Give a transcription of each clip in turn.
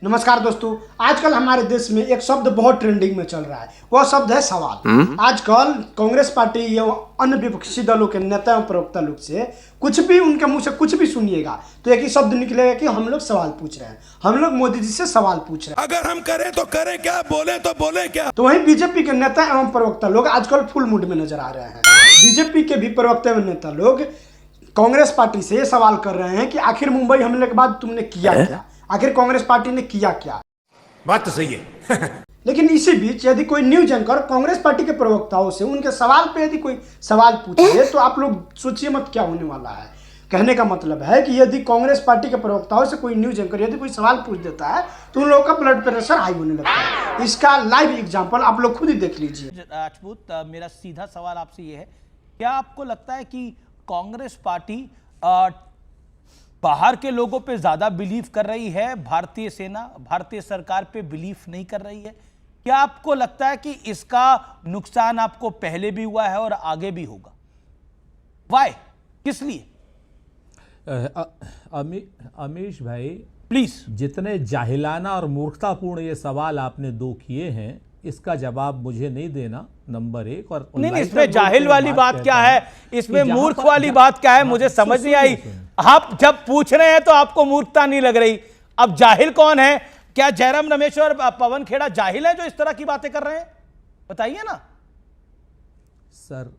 नमस्कार दोस्तों, आजकल हमारे देश में एक शब्द बहुत ट्रेंडिंग में चल रहा है। वह शब्द है सवाल। आजकल कांग्रेस पार्टी या अन्य विपक्षी दलों के नेता एवं प्रवक्ता लोग से कुछ भी उनके मुंह से कुछ भी सुनिएगा तो एक ही शब्द निकलेगा कि हम लोग सवाल पूछ रहे हैं, हम लोग मोदी जी से सवाल पूछ रहे हैं। अगर हम करें तो करें क्या, बोले तो बोले क्या। तो वहीं बीजेपी के नेता एवं प्रवक्ता लोग आजकल फुल मूड में नजर आ रहे हैं। बीजेपी के भी प्रवक्ता एवं नेता लोग कांग्रेस पार्टी से ये सवाल कर रहे हैं कि आखिर मुंबई हमले के बाद तुमने किया क्या, आखिर कांग्रेस पार्टी ने किया क्या। बात तो सही है। लेकिन इसी बीच यदि कोई न्यूज एंकर कांग्रेस पार्टी के प्रवक्ताओं से उनके सवाल पे यदि कोई सवाल पूछे तो आप लोग सोचिए मत क्या होने वाला है। कहने का मतलब है कि यदि कांग्रेस पार्टी के प्रवक्ताओं से कोई न्यूज एंकर यदि कोई सवाल पूछ देता है तो उन लोगों का ब्लड प्रेशर हाई होने लगता है। इसका लाइव एग्जांपल आप लोग खुद ही देख लीजिए। राजपूत, मेरा सीधा सवाल आपसे ये है, क्या आपको लगता है कि कांग्रेस पार्टी बाहर के लोगों पे ज्यादा बिलीव कर रही है, भारतीय सेना भारतीय सरकार पे बिलीव नहीं कर रही है? क्या आपको लगता है कि इसका नुकसान आपको पहले भी हुआ है और आगे भी होगा? वाई, किस लिए? अमीश भाई प्लीज, जितने जाहिलाना और मूर्खतापूर्ण ये सवाल आपने दो किए हैं, इसका जवाब मुझे नहीं देना, नंबर एक। और नहीं, इसमें जाहिल वाली बात क्या है, इसमें मूर्ख वाली बात क्या है, मुझे समझ नहीं आई। आप जब पूछ रहे हैं तो आपको मूर्खता नहीं लग रही, अब जाहिल कौन है? क्या जयराम रमेश और पवन खेड़ा जाहिल हैं जो इस तरह की बातें कर रहे हैं? बताइए ना सर।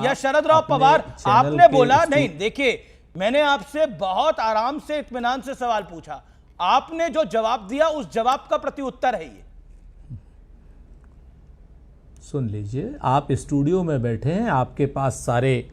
या शरद राव पवार, आपने बोला नहीं। देखिए, मैंने आपसे बहुत आराम से इत्मीनान से सवाल पूछा, आपने जो जवाब दिया उस जवाब का प्रत्युत्तर है ये। सुन लीजिए, आप स्टूडियो में बैठे हैं, आपके पास सारे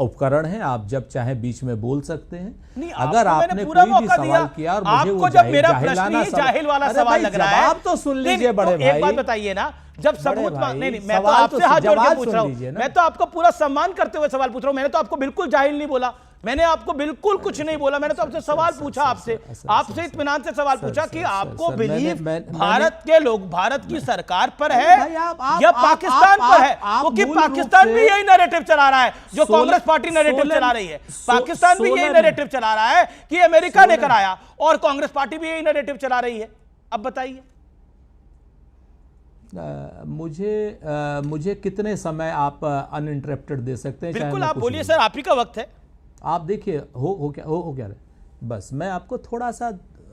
उपकरण हैं, आप जब चाहे बीच में बोल सकते हैं। अगर आपने कोई भी सवाल किया और मुझे वो जाहिल वाला सवाल लग रहा है, आप तो सुन लीजिए बड़े भाई। एक बात बताइए ना, जब सबूत नहीं, मैं तो आपसे हाथ जोड़ के पूछ रहा हूं, मैं तो आपको पूरा सम्मान करते हुए सवाल पूछ रहा हूं। मैंने तो आपको बिल्कुल जाहिल नहीं बोला, मैंने आपको बिल्कुल कुछ नहीं बोला, मैंने तो आपसे सवाल पूछा, आपसे इत्मीनान से सवाल पूछा कि आपको बिलीव भारत के लोग, भारत की सरकार पर है या पाकिस्तान पर है? क्योंकि पाकिस्तान भी यही नैरेटिव चला रहा है जो कांग्रेस पार्टी नैरेटिव चला रही है। पाकिस्तान भी यही नैरेटिव चला रहा है कि अमेरिका ने कराया, और कांग्रेस पार्टी भी यही नैरेटिव चला रही है। अब बताइए। मुझे कितने समय आप अनइंटरप्टेड दे सकते हैं? बिल्कुल, आप बोलिए सर, आप ही का वक्त है। आप देखिए हो क्या रहे। बस मैं आपको थोड़ा सा,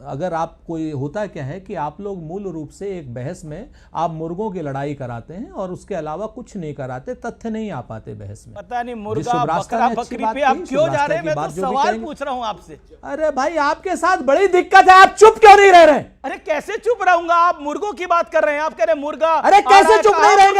अगर आप कोई होता क्या है कि आप लोग मूल रूप से एक बहस में आप मुर्गों की लड़ाई कराते हैं और उसके अलावा कुछ नहीं कराते, तथ्य नहीं आ पाते बहस में। पता नहीं मुर्गा बकरा बकरी पे आप क्यों जा रहे हैं? मैं तो सवाल पूछ रहा हूं आपसे। अरे भाई, आपके साथ बड़ी दिक्कत है, आप चुप क्यों नहीं रह रहे? अरे कैसे चुप रहूंगा? आप मुर्गों की बात कर रहे हैं, आप कह रहे हैं मुर्गा। अरे कैसे चुप नहीं रहेंगे?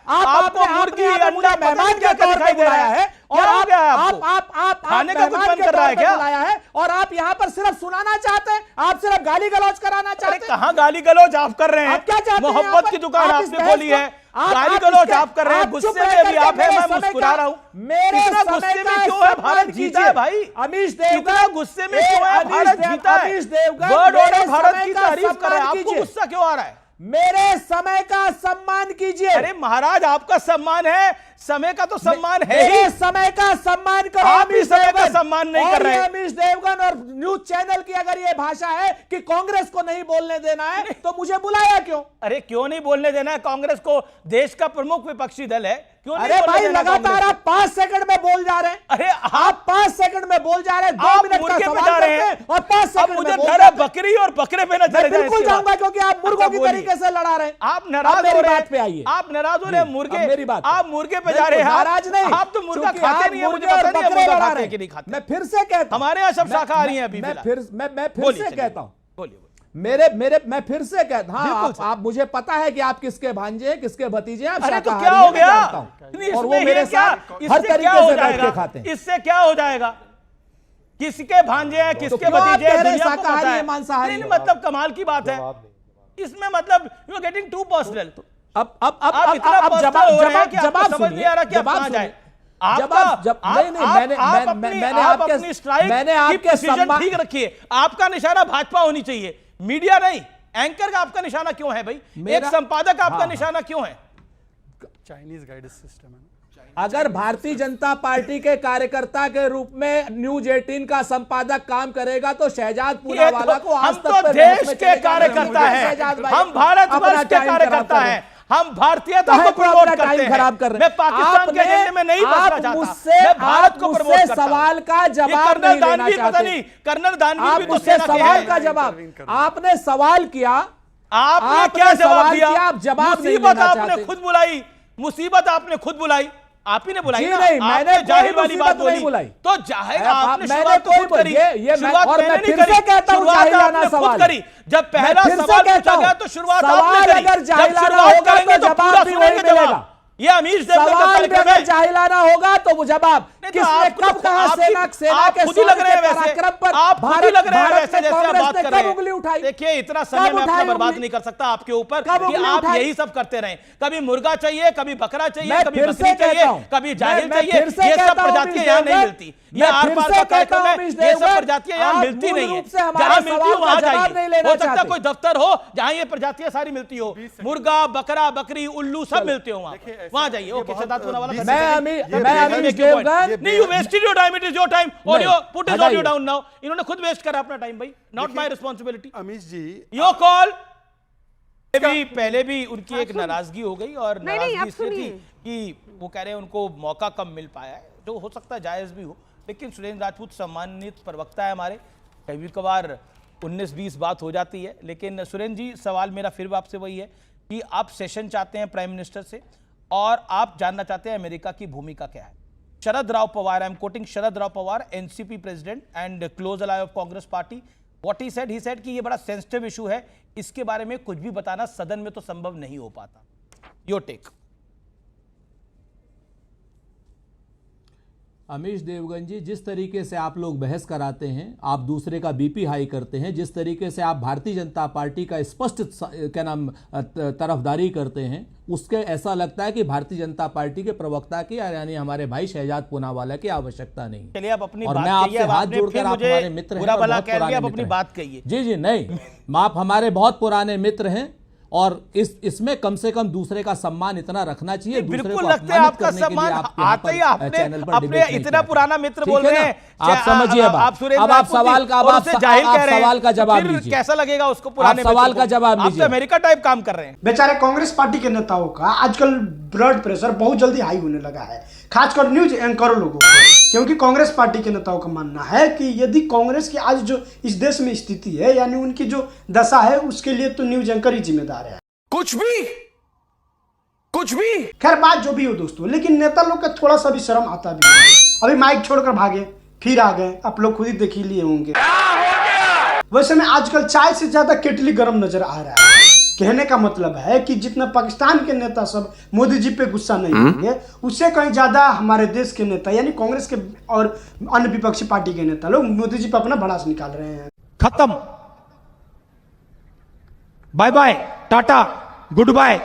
आपको मुर्गी अंडा मेहमान क्या दिखाई दे रहा है? और आप खाने का कुछ मन कर रहा है क्या? और आप यहाँ पर सिर्फ सुनाना चाहते हैं, आप सिर्फ गाली गलौज कराना चाहते हैं। कहाँ गाली गलौज आप कर रहे हैं? आप क्या चाहते हैं? मोहब्बत की दुकान आपने खोली है, गाली गलौज आप कर रहे हैं। गुस्से में भी आप है, मैं मुस्कुरा रहा हूँ। इतना गुस्से में क्यों है? भारत जीता है भाई। अमीश देवगन, इतना गुस्से में क्यों है? भारत जीता है। वर्ल्ड ऑर्डर भारत की तारीफ कर रहे हैं, आपको गुस्सा क्यों आ रहा है? मेरे समय का सम्मान कीजिए। अरे महाराज, आपका सम्मान है, समय का तो सम्मान है ही। समय का सम्मान करो। आप ही समय का सम्मान नहीं कर रहे। अमीश देवगन और न्यूज चैनल की अगर ये भाषा है कि कांग्रेस को नहीं बोलने देना है, तो मुझे बुलाया क्यों? अरे क्यों नहीं बोलने देना है? कांग्रेस को देश का प्रमुख विपक्षी दल है, क्यों नहीं? अरे भाई, लगातार आप 5 सेकंड में बोल जा रहे हैं। अरे आप 5 सेकंड में बोल जा रहे हैं, 2 मिनट का सवाल जा रहे हैं और 5 सेकंड मुझे डर है बकरी और बकरे पे न चले जाए। बिल्कुल जाऊंगा, क्योंकि आप मुर्गों की तरीके से लड़ा रहे हैं। आप नाराज हो रहे हैं, पे आइए। आप नाराज हो रहे हैं। मुर्गे, मेरी बात, आप मुर्गे पे जा रहे हैं। नाराज नहीं, आप तो मुर्गा खाते नहीं है, मुझे पता नहीं है मुर्गा खाते हैं कि नहीं खाते। मैं फिर से कहता हूं, हमारे यहाँ सब शाकाहारी हैं अभी। मैं फिर से कहता हूँ, बोलिए। मैं फिर से कहता हूँ, आप मुझे पता है कि आप किसके भांजे हैं, किसके भतीजे हैं। अरे तो क्या हो गया? और वो मेरे साथ हर तरीके से बैठ के खाते हैं। इससे क्या हो जाएगा? किसके भांजे हैं, किसके भतीजे हैं, दुनिया को पता है। मांसाहारी मतलब कमाल की बात है इसमें, मतलब you are getting too personal. अब जवाब समझ नहीं आ रहा कि आप कहां जाए। मैंने आपके सम्मान ठीक रखिए। आपका निशाना भाजपा होनी चाहिए, मीडिया नहीं। एंकर का आपका निशाना क्यों है भाई? एक संपादक आपका निशाना क्यों है? चाइनीज गाइडेंस सिस्टम है। अगर भारतीय जनता पार्टी के कार्यकर्ता के रूप में न्यूज 18 का संपादक काम करेगा तो शहजाद पूनावाला को आज हम तक तो पे देश बहस में के चले जाने कार्यकर्ता देंगे। हैं, शहजाद भाई, हम भारतवर्ष के टाइम खराब कार्यकर्ता कर रहे हैं, हम भारतीयता काहे को को प्रमोट अपना करते टाइम खराब कर हैं। रहे मैं पाकिस्तान के एजेंडे में नहीं बसना चाहता, मैं भारत को प्रमोट मुझसे करता हूं। सवाल का ये जवाब कर्नल नहीं लेना दानवीर पता चाहते। नहीं, कर्नल दानवीर आप भी तो मुझसे सेना के सवाल हैं। का जवाब, आपने सवाल किया, आपने आपने क्या जवाब सवाल दिया? किया, आप जवाब नहीं मुसीबत लेना आपने चाहते। खुद बुलाई, मुसीबत आपने खुद बुलाई, आप ही ने बुलाई जी ना। नहीं, मैंने आपने जाहिर कोई वाली बात मुसीबत नहीं बोली, बुलाई। तो जाहिर आपने मैंने शुरुआत तो कोई खुद करी। ये शुरुआत और मैंने मैं नहीं फिर करी, से कहता हूं, शुरुआत जाहिलाना आपने खुद सवाल करी। जब पहला मैं फिर से सवाल कहता पूछा हूं, गया तो शुरुआत सवाल आपने करी। अगर जब जाहिलाना शुरुआत होगा करेंगे तो तो पूरा जवाब भी वही सुनेंगे मिलेगा। जवाब। ये अमीश देवगन का सवाल भी कार्यक्रम अगर है। जाहिलाना होगा तो वो जवाब नहीं तो किसने आपको कब तो कहा, आपकी- सेना आप के खुद ही लग शौर्य रहे हैं के वैसे, पराक्रम पर आप खुद ही लग रहे हैं भारत वैसे में जैसे आप कांग्रेस बात ने कर रहे कब उंगली उठाई? हैं। देखिए इतना समय कब मैं अपना उठाई बर्बाद उंगली? नहीं कर सकता आपके ऊपर कब कि उंगली आप उठाई? यही सब करते रहें। कभी मुर्गा चाहिए, कभी बकरा चाहिए, मैं कभी फिर बकरी से चाहिए, कहता हूं, कभी जाहिर मैं चाहिए। फिर से ये सब कहता हूं, प्रजातियां अमीश यहाँ नहीं देवगन, मिलती। ये मैं आर फिर पार से का कहता कार्यक्रम हूं, है, अमीश ये सब देवगन, प्रजातियां यहाँ आप मिलती मूल नहीं रूप से है। हमारे जहां मिलती सवाल हो का वहां जवाब जाइए। नहीं लेना हो सकता चाहते। कोई दफ्तर हो जहां ये प्रजातियां सारी मिलती हो, मुर्गा बकरा बकरी उल्लू सब मिलते हो वहां जाइए। ओके सिद्धार्थ पूनावाला, मैं अमीश देवगन, नहीं you wasted your time, it is your time और नहीं, यू पुट इज ऑडियो हटाइए। Down now. इन्होंने खुद वेस्ट करा अपना टाइम भाई, not my responsibility. Amish ji, your call. पहले भी उनकी एक नाराजगी हो गई और नहीं, नाराजगी आप इसलिए थी सुनिए। कि वो कह रहे हैं उनको मौका कम मिल पाया है, जो हो सकता है जायज भी हो। लेकिन सुरेंद्र राजपूत सम्मानित प्रवक्ता है हमारे, कभी कभार 19-20 बात हो जाती है। लेकिन सुरेंद्र जी, सवाल मेरा फिर आपसे वही है कि आप सेशन चाहते हैं प्राइम मिनिस्टर से और आप जानना चाहते हैं अमेरिका की भूमिका क्या है। Sharad Rao Pawar, I am quoting Sharad Rao Pawar, NCP president and close ally of Congress party, what he said कि ये बड़ा सेंसिटिव इशू है, इसके बारे में कुछ भी बताना सदन में तो संभव नहीं हो पाता। Your take. अमीश देवगन जी, जिस तरीके से आप लोग बहस कराते हैं, आप दूसरे का बीपी हाई करते हैं, जिस तरीके से आप भारतीय जनता पार्टी का स्पष्ट क्या नाम तरफदारी करते हैं, उसके ऐसा लगता है कि भारतीय जनता पार्टी के प्रवक्ता की यानी हमारे भाई शहजाद पूनावाला की आवश्यकता नहीं। चलिए आप अपनी और बात मैं कहिए, आपसे अब हाथ आपने जोड़कर, फिर आप मुझे हमारे मित्र हैं बुरा और भला बहुत कह लिया, पुराने अब अपनी मित्र बात हैं। कहिए। जी जी नहीं, आप हमारे बहुत पुराने मित्र हैं और इसमें कम से कम दूसरे का सम्मान इतना रखना चाहिए। दूसरे बिल्कुल को लगता है अपमानित आपका करने के लिए सम्मान आप यहाँ आते ही पर आपने चैनल पर अपने डिबेट नहीं इतना किया। पुराना मित्र ठीक बोल है रहे ना? हैं। आप समझिए अब सुरेंद्र आप सवाल का और उसे जाहिल कह रहे हैं। सवाल का जवाब फिर लीजिए। कैसा लगेगा उसको पुराने आप सवाल मित्र का को? जवाब आप तो लीजिए। अमेरिका टाइप काम कर रहे हैं। बेचारे कांग्रेस पार्टी के नेताओं का आजकल ब्लड प्रेशर बहुत जल्दी हाई होने लगा है, खासकर न्यूज एंकरों लोगों को, क्योंकि कांग्रेस पार्टी के नेताओं का मानना है कि यदि कांग्रेस की आज जो इस देश में स्थिति है, यानी उनकी जो दशा है, उसके लिए तो न्यूज एंकर ही जिम्मेदार है। कुछ भी खैर बात जो भी हो दोस्तों, लेकिन नेता लोग का थोड़ा सा भी शर्म आता भी है। अभी माइक छोड़कर भागे, फिर आ गए, आप लोग खुद ही देख ही लिए होंगे। वैसे में आजकल चाय से ज्यादा केटली गर्म नजर आ रहा है। कहने का मतलब है कि जितना पाकिस्तान के नेता सब मोदी जी पे गुस्सा नहीं होंगे, उससे कहीं ज्यादा हमारे देश के नेता यानी कांग्रेस के और अन्य विपक्षी पार्टी के नेता लोग मोदी जी पे अपना भड़ास निकाल रहे हैं। खत्म, bye bye, tata, good bye.